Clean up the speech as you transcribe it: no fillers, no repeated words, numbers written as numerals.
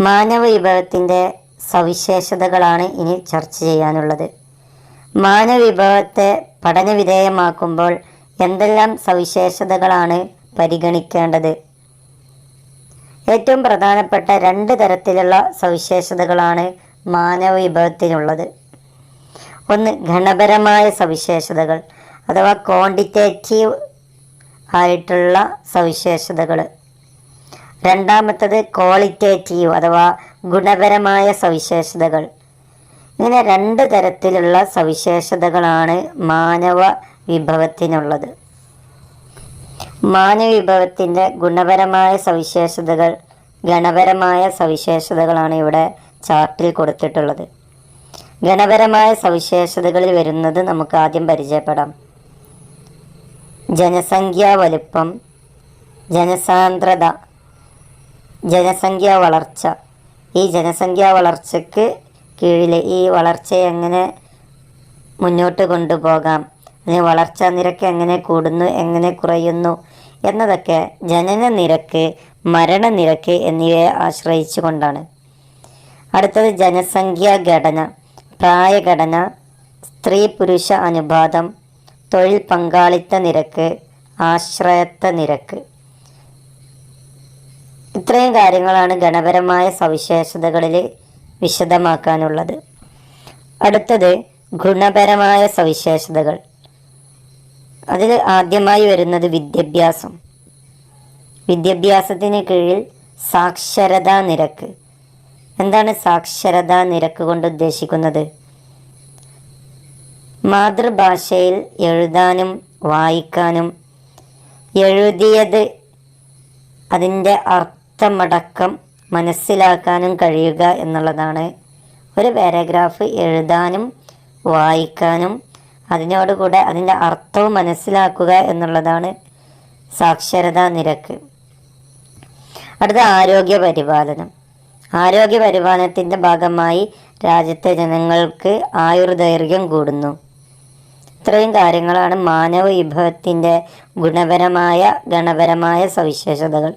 മാനവ വിഭവത്തിൻ്റെ സവിശേഷതകളാണ് ഇനി ചർച്ച ചെയ്യാനുള്ളത്. മാനവ വിഭവത്തെ പഠനവിധേയമാക്കുമ്പോൾ എന്തെല്ലാം സവിശേഷതകളാണ് പരിഗണിക്കേണ്ടത്? ഏറ്റവും പ്രധാനപ്പെട്ട 2 തരത്തിലുള്ള സവിശേഷതകളാണ് മാനവ വിഭവത്തിനുള്ളത്. ഒന്ന്, ഗണപരമായ സവിശേഷതകൾ അഥവാ ക്വാണ്ടിറ്റേറ്റീവ് ആയിട്ടുള്ള സവിശേഷതകൾ. രണ്ടാമത്തത് ക്വാളിറ്റേറ്റീവ് അഥവാ ഗുണപരമായ സവിശേഷതകൾ. ഇങ്ങനെ 2 തരത്തിലുള്ള സവിശേഷതകളാണ് മാനവ വിഭവത്തിനുള്ളത്. മാനവ വിഭവത്തിൻ്റെ ഗുണപരമായ സവിശേഷതകൾ, ഗണപരമായ സവിശേഷതകളാണ് ഇവിടെ ചാർട്ടിൽ കൊടുത്തിട്ടുള്ളത്. ഗണപരമായ സവിശേഷതകളിൽ വരുന്നത് നമുക്ക് ആദ്യം പരിചയപ്പെടാം. ജനസംഖ്യാ വലുപ്പം, ജനസാന്ദ്രത, ജനസംഖ്യാ വളർച്ച. ഈ ജനസംഖ്യാ വളർച്ചയ്ക്ക് കീഴിൽ ഈ വളർച്ചയെ എങ്ങനെ മുന്നോട്ട് കൊണ്ടുപോകാം, അതിന് വളർച്ചാ നിരക്ക് എങ്ങനെ കൂടുന്നു, എങ്ങനെ കുറയുന്നു എന്നതൊക്കെ ജനന നിരക്ക്, മരണനിരക്ക് എന്നിവയെ ആശ്രയിച്ചു കൊണ്ടാണ്. അടുത്തത് ജനസംഖ്യാ ഘടന, പ്രായഘടന, സ്ത്രീ പുരുഷ അനുപാതം, തൊഴിൽ പങ്കാളിത്ത നിരക്ക്, ആശ്രയത്വ നിരക്ക്. ഇത്രയും കാര്യങ്ങളാണ് ഗണപരമായ സവിശേഷതകളിൽ വിശദമാക്കാനുള്ളത്. അടുത്തത് ഗുണപരമായ സവിശേഷതകൾ. അതിൽ ആദ്യമായി വരുന്നത് വിദ്യാഭ്യാസം. വിദ്യാഭ്യാസത്തിന് കീഴിൽ സാക്ഷരതാ നിരക്ക്. എന്താണ് സാക്ഷരതാ നിരക്ക് കൊണ്ട് ഉദ്ദേശിക്കുന്നത്? മാതൃഭാഷയിൽ എഴുതാനും വായിക്കാനും എഴുതിയത് അതിൻ്റെ അർത്ഥമടക്കം മനസ്സിലാക്കാനും കഴിയുക എന്നുള്ളതാണ്. ഒരു പാരഗ്രാഫ് എഴുതാനും വായിക്കാനും അതിനോടുകൂടെ അതിൻ്റെ അർത്ഥവും മനസ്സിലാക്കുക എന്നുള്ളതാണ് സാക്ഷരതാ നിരക്ക്. അടുത്ത ആരോഗ്യ പരിപാലനം. ആരോഗ്യ പരിപാലനത്തിൻ്റെ ഭാഗമായി രാജ്യത്തെ ജനങ്ങൾക്ക് ആയുർദൈർഘ്യം കൂടുന്നു. ഇത്രയും കാര്യങ്ങളാണ് മാനവ വിഭവത്തിൻ്റെ ഗുണപരമായ ഗണപരമായ സവിശേഷതകൾ.